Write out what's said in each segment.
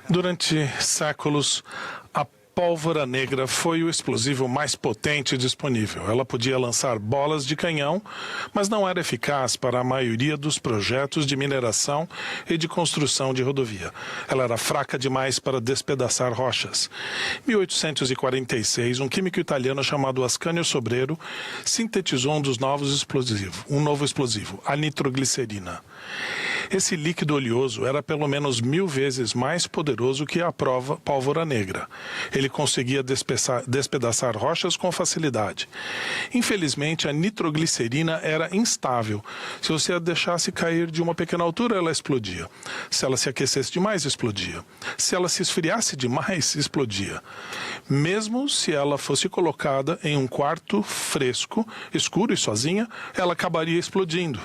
Durante séculos, a pólvora negra foi o explosivo mais potente disponível. Ela podia lançar bolas de canhão, mas não era eficaz para a maioria dos projetos de mineração e de construção de rodovia. Ela era fraca demais para despedaçar rochas. Em 1846, um químico italiano chamado Ascanio Sobrero sintetizou um novo explosivo, a nitroglicerina. Esse líquido oleoso era pelo menos 1000 vezes mais poderoso que a pólvora negra. Ele conseguia despedaçar rochas com facilidade. Infelizmente, a nitroglicerina era instável. Se você a deixasse cair de uma pequena altura, ela explodia. Se ela se aquecesse demais, explodia. Se ela se esfriasse demais, explodia. Mesmo se ela fosse colocada em um quarto fresco, escuro e sozinha, ela acabaria explodindo.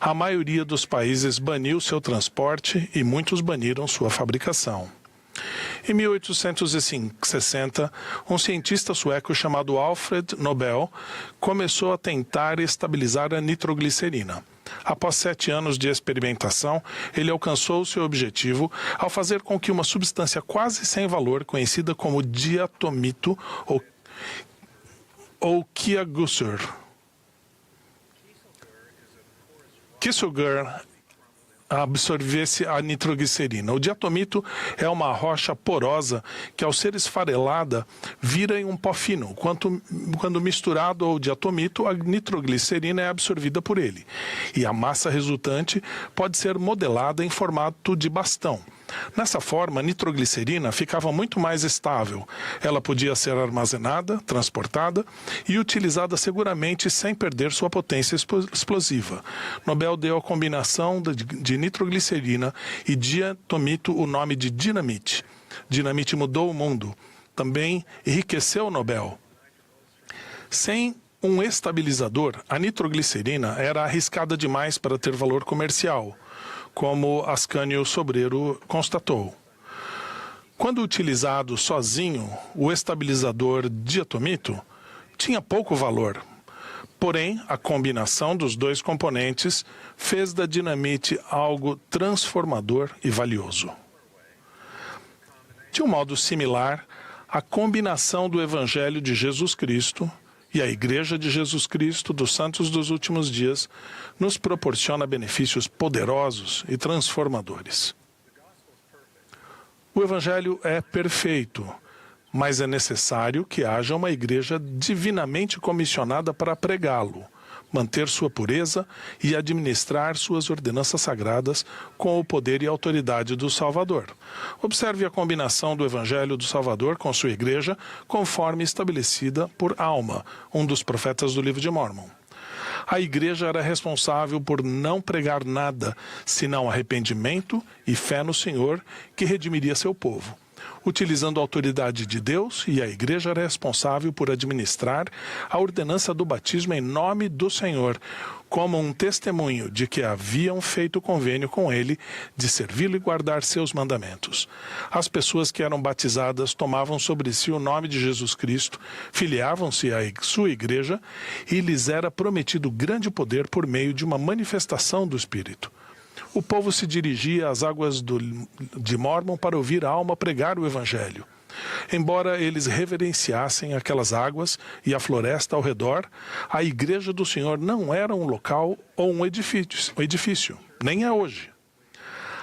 A maioria dos países baniu seu transporte e muitos baniram sua fabricação. Em 1860, um cientista sueco chamado Alfred Nobel começou a tentar estabilizar a nitroglicerina. Após 7 anos de experimentação, ele alcançou seu objetivo ao fazer com que uma substância quase sem valor, conhecida como diatomito ou Kieselguhr, absorvesse a nitroglicerina. O diatomito é uma rocha porosa que, ao ser esfarelada, vira em um pó fino. Quando misturado ao diatomito, a nitroglicerina é absorvida por ele. E a massa resultante pode ser modelada em formato de bastão. Nessa forma, a nitroglicerina ficava muito mais estável. Ela podia ser armazenada, transportada e utilizada seguramente sem perder sua potência explosiva. Nobel deu à combinação de nitroglicerina e diatomito o nome de dinamite. Dinamite mudou o mundo. Também enriqueceu o Nobel. Sem um estabilizador, a nitroglicerina era arriscada demais para ter valor comercial, como Ascanio Sobrero constatou. Quando utilizado sozinho, o estabilizador diatomito tinha pouco valor. Porém, a combinação dos dois componentes fez da dinamite algo transformador e valioso. De um modo similar, a combinação do Evangelho de Jesus Cristo e a Igreja de Jesus Cristo dos Santos dos Últimos Dias nos proporciona benefícios poderosos e transformadores. O Evangelho é perfeito, mas é necessário que haja uma igreja divinamente comissionada para pregá-lo, manter sua pureza e administrar suas ordenanças sagradas com o poder e autoridade do Salvador. Observe a combinação do Evangelho do Salvador com sua igreja, conforme estabelecida por Alma, um dos profetas do livro de Mórmon. A igreja era responsável por não pregar nada, senão arrependimento e fé no Senhor, que redimiria seu povo. Utilizando a autoridade de Deus, e a igreja era responsável por administrar a ordenança do batismo em nome do Senhor, como um testemunho de que haviam feito convênio com ele de servi-lo e guardar seus mandamentos. As pessoas que eram batizadas tomavam sobre si o nome de Jesus Cristo, filiavam-se à sua igreja e lhes era prometido grande poder por meio de uma manifestação do Espírito. O povo se dirigia às águas de Mórmon para ouvir a Alma pregar o Evangelho. Embora eles reverenciassem aquelas águas e a floresta ao redor, a Igreja do Senhor não era um local ou um edifício, nem é hoje.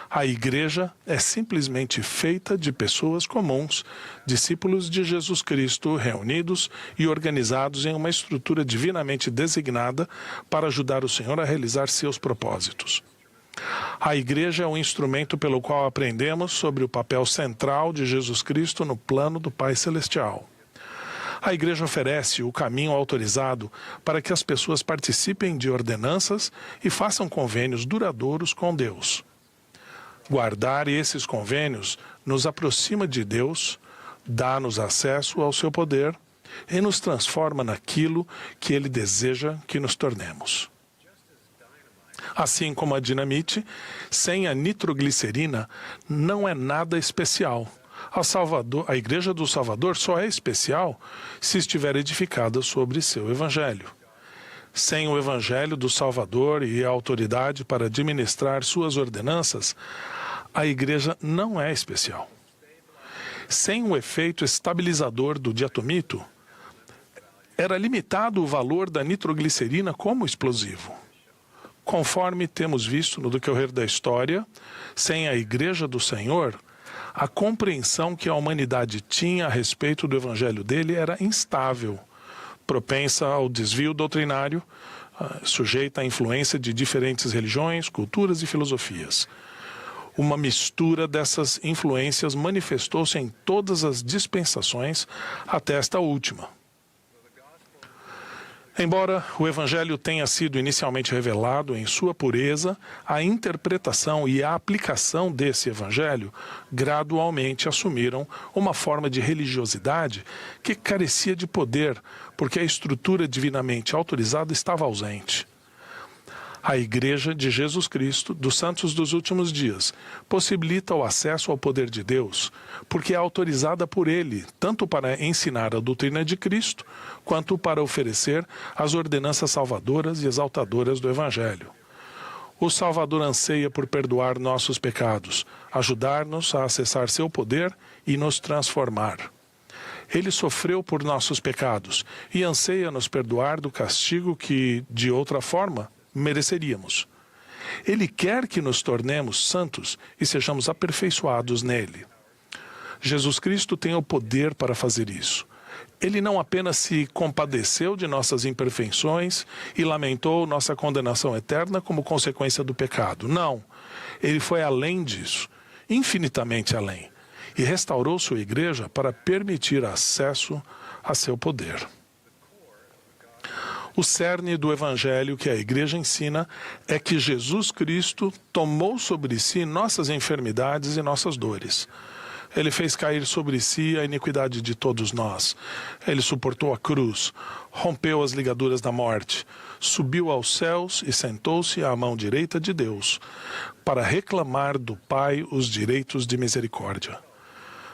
A Igreja é simplesmente feita de pessoas comuns, discípulos de Jesus Cristo reunidos e organizados em uma estrutura divinamente designada para ajudar o Senhor a realizar seus propósitos. A igreja é um instrumento pelo qual aprendemos sobre o papel central de Jesus Cristo no plano do Pai Celestial. A igreja oferece o caminho autorizado para que as pessoas participem de ordenanças e façam convênios duradouros com Deus. Guardar esses convênios nos aproxima de Deus, dá-nos acesso ao seu poder e nos transforma naquilo que Ele deseja que nos tornemos. Assim como a dinamite, sem a nitroglicerina não é nada especial. A Igreja do Salvador só é especial se estiver edificada sobre seu Evangelho. Sem o Evangelho do Salvador e a autoridade para administrar suas ordenanças, a igreja não é especial. Sem o efeito estabilizador do diatomito, era limitado o valor da nitroglicerina como explosivo. Conforme temos visto no decorrer da história, sem a Igreja do Senhor, a compreensão que a humanidade tinha a respeito do evangelho dele era instável, propensa ao desvio doutrinário, sujeita à influência de diferentes religiões, culturas e filosofias. Uma mistura dessas influências manifestou-se em todas as dispensações até esta última. Embora o Evangelho tenha sido inicialmente revelado em sua pureza, a interpretação e a aplicação desse Evangelho gradualmente assumiram uma forma de religiosidade que carecia de poder, porque a estrutura divinamente autorizada estava ausente. A Igreja de Jesus Cristo, dos Santos dos Últimos Dias, possibilita o acesso ao poder de Deus, porque é autorizada por Ele, tanto para ensinar a doutrina de Cristo, quanto para oferecer as ordenanças salvadoras e exaltadoras do Evangelho. O Salvador anseia por perdoar nossos pecados, ajudar-nos a acessar seu poder e nos transformar. Ele sofreu por nossos pecados e anseia nos perdoar do castigo que, de outra forma, mereceríamos. Ele quer que nos tornemos santos e sejamos aperfeiçoados nele. Jesus Cristo tem o poder para fazer isso. Ele não apenas se compadeceu de nossas imperfeições e lamentou nossa condenação eterna como consequência do pecado. Não. Ele foi além disso, infinitamente além, e restaurou sua igreja para permitir acesso a seu poder. O cerne do Evangelho que a Igreja ensina é que Jesus Cristo tomou sobre si nossas enfermidades e nossas dores. Ele fez cair sobre si a iniquidade de todos nós. Ele suportou a cruz, rompeu as ligaduras da morte, subiu aos céus e sentou-se à mão direita de Deus, para reclamar do Pai os direitos de misericórdia.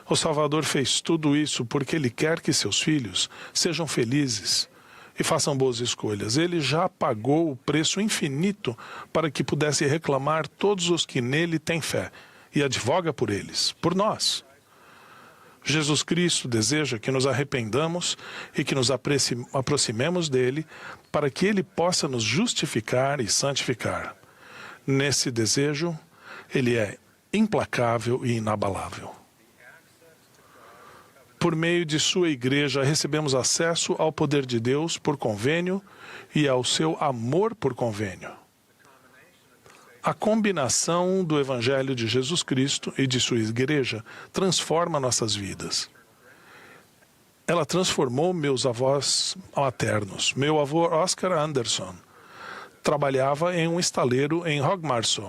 O Salvador fez tudo isso porque Ele quer que seus filhos sejam felizes e façam boas escolhas. Ele já pagou o preço infinito para que pudesse reclamar todos os que nele têm fé e advoga por eles, por nós. Jesus Cristo deseja que nos arrependamos e que nos aproximemos dele para que ele possa nos justificar e santificar. Nesse desejo, ele é implacável e inabalável. Por meio de sua igreja, recebemos acesso ao poder de Deus por convênio e ao seu amor por convênio. A combinação do Evangelho de Jesus Cristo e de sua igreja transforma nossas vidas. Ela transformou meus avós maternos. Meu avô Oscar Anderson trabalhava em um estaleiro em Högmarsö,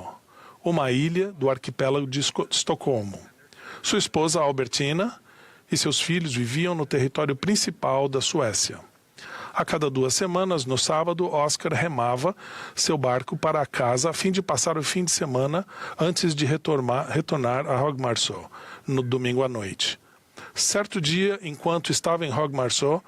uma ilha do arquipélago de Estocolmo. Sua esposa Albertina e seus filhos viviam no território principal da Suécia. A cada 2 semanas, no sábado, Oscar remava seu barco para a casa a fim de passar o fim de semana antes de retornar a Högmarsö, no domingo à noite. Certo dia, enquanto estava em Högmarsö,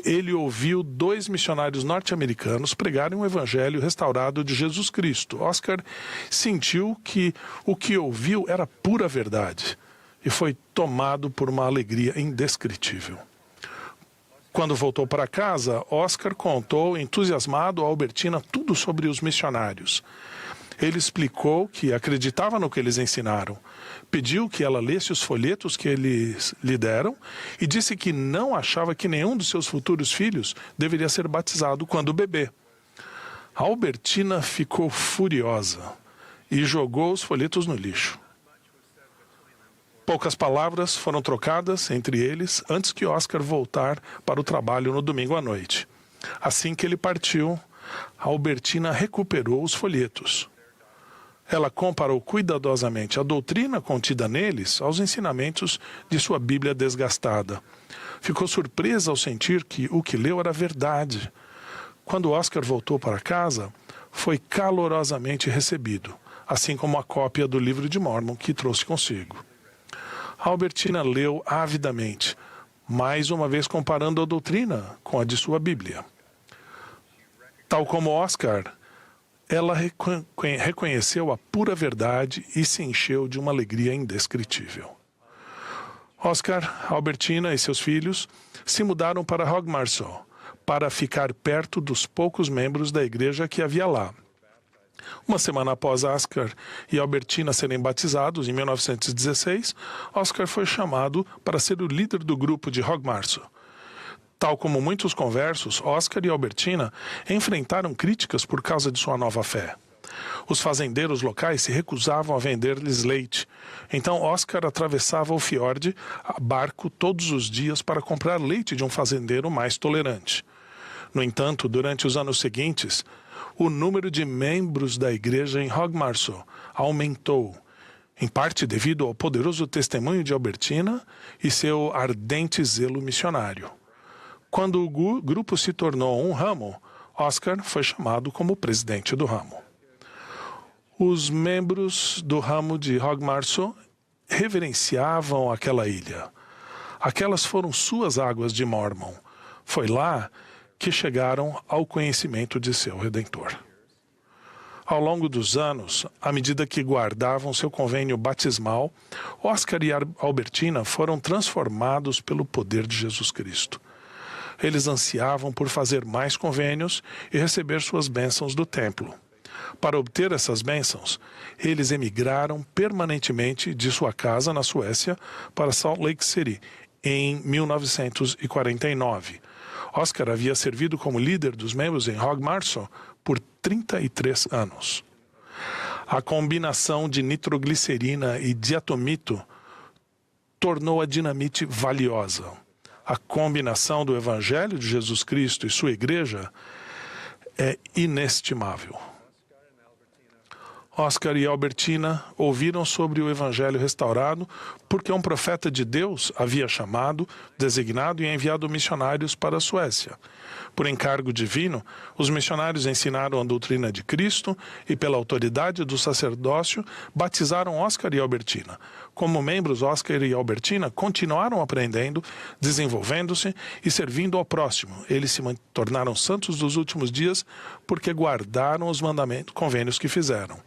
ele ouviu 2 missionários norte-americanos pregarem o evangelho restaurado de Jesus Cristo. Oscar sentiu que o que ouviu era pura verdade e foi tomado por uma alegria indescritível. Quando voltou para casa, Oscar contou, entusiasmado, a Albertina tudo sobre os missionários. Ele explicou que acreditava no que eles ensinaram, pediu que ela lesse os folhetos que eles lhe deram e disse que não achava que nenhum dos seus futuros filhos deveria ser batizado quando bebê. A Albertina ficou furiosa e jogou os folhetos no lixo. Poucas palavras foram trocadas entre eles antes que Oscar voltar para o trabalho no domingo à noite. Assim que ele partiu, Albertina recuperou os folhetos. Ela comparou cuidadosamente a doutrina contida neles aos ensinamentos de sua Bíblia desgastada. Ficou surpresa ao sentir que o que leu era verdade. Quando Oscar voltou para casa, foi calorosamente recebido, assim como a cópia do livro de Mórmon que trouxe consigo. Albertina leu avidamente, mais uma vez comparando a doutrina com a de sua Bíblia. Tal como Oscar, ela reconheceu a pura verdade e se encheu de uma alegria indescritível. Oscar, Albertina e seus filhos se mudaram para Hogmarsö para ficar perto dos poucos membros da igreja que havia lá. Uma semana após Oscar e Albertina serem batizados, em 1916, Oscar foi chamado para ser o líder do grupo de Hogmarsö. Tal como muitos conversos, Oscar e Albertina enfrentaram críticas por causa de sua nova fé. Os fazendeiros locais se recusavam a vender-lhes leite. Então Oscar atravessava o fiorde a barco todos os dias para comprar leite de um fazendeiro mais tolerante. No entanto, durante os anos seguintes, o número de membros da igreja em Hogmarsö aumentou, em parte devido ao poderoso testemunho de Albertina e seu ardente zelo missionário. Quando o grupo se tornou um ramo, Oscar foi chamado como presidente do ramo. Os membros do ramo de Hogmarsö reverenciavam aquela ilha. Aquelas foram suas águas de Mormon. Foi lá que chegaram ao conhecimento de seu Redentor. Ao longo dos anos, à medida que guardavam seu convênio batismal, Oscar e Albertina foram transformados pelo poder de Jesus Cristo. Eles ansiavam por fazer mais convênios e receber suas bênçãos do templo. Para obter essas bênçãos, eles emigraram permanentemente de sua casa na Suécia para Salt Lake City, em 1949. Oscar havia servido como líder dos membros em Hogmarsö por 33 anos. A combinação de nitroglicerina e diatomito tornou a dinamite valiosa. A combinação do Evangelho de Jesus Cristo e sua igreja é inestimável. Oscar e Albertina ouviram sobre o Evangelho restaurado porque um profeta de Deus havia chamado, designado e enviado missionários para a Suécia. Por encargo divino, os missionários ensinaram a doutrina de Cristo e, pela autoridade do sacerdócio, batizaram Oscar e Albertina. Como membros, Oscar e Albertina continuaram aprendendo, desenvolvendo-se e servindo ao próximo. Eles se tornaram santos dos últimos dias porque guardaram os mandamentos, convênios que fizeram.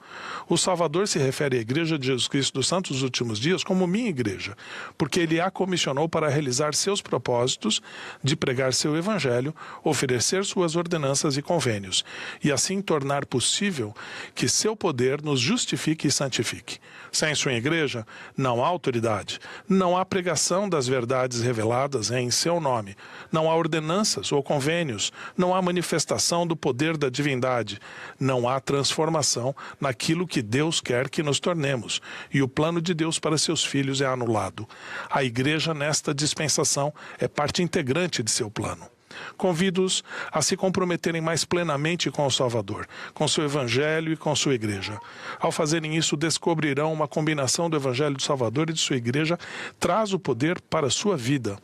O Salvador se refere à Igreja de Jesus Cristo dos Santos dos Últimos Dias como minha igreja, porque ele a comissionou para realizar seus propósitos de pregar seu evangelho, oferecer suas ordenanças e convênios, e assim tornar possível que seu poder nos justifique e santifique. Sem sua igreja, não há autoridade, não há pregação das verdades reveladas em seu nome, não há ordenanças ou convênios, não há manifestação do poder da divindade, não há transformação naquilo que Deus quer que nos tornemos, e o plano de Deus para seus filhos é anulado. A igreja nesta dispensação é parte integrante de seu plano. Convido-os a se comprometerem mais plenamente com o Salvador, com seu Evangelho e com sua Igreja. Ao fazerem isso, descobrirão uma combinação do Evangelho do Salvador e de sua Igreja traz o poder para a sua vida.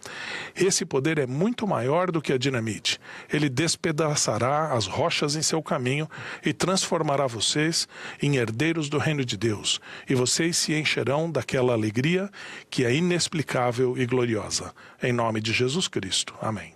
Esse poder é muito maior do que a dinamite. Ele despedaçará as rochas em seu caminho e transformará vocês em herdeiros do reino de Deus. E vocês se encherão daquela alegria que é inexplicável e gloriosa. Em nome de Jesus Cristo. Amém.